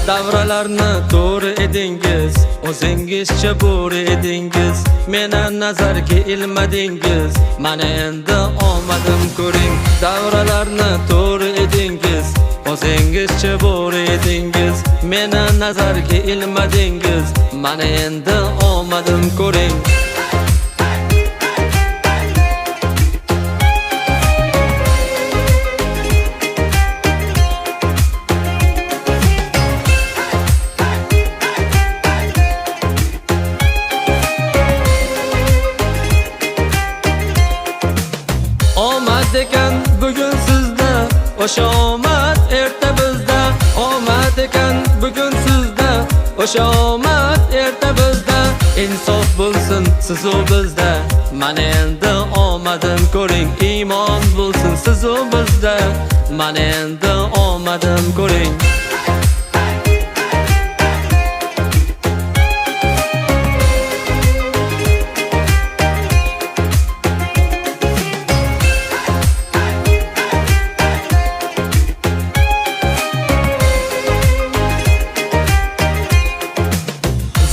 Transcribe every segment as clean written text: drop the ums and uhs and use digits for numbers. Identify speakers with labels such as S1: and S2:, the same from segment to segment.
S1: Davralarni to'g'ri edingiz, o'zingizcha bo'ri edingiz. Meni nazarga ilmadingiz, mana endi omadim ko'ring. Davralarni to'g'ri edingiz, o'zingizcha bo'ri edingiz. Meni nazarga ilmadingiz, mana endi omadim ko'ring. Omad ekan bugun sizda, o'sha omad erta bizda. Omad ekan bugun sizda, o'sha omad erta bizda. Insof bo'lsin siz-u bizda, mana endi omadim ko'ring. Iymon bo'lsin siz-u bizda, mana endi omadim ko'ring.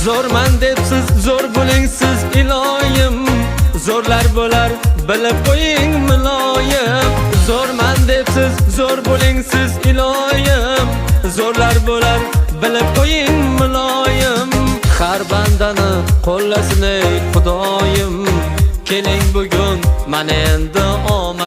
S1: Zo'rman debsiz, zo'r bo'ling siz iloyim. Zo'rlar bo'lar, bilib qo'ying muloyim. Zo'rman debsiz, zo'r bo'ling siz iloyim. Zo'rlar bo'lar, bilib qo'ying muloyim. Har bandani qo'llasin ey Xudoyim. Keling bugun mana endi omad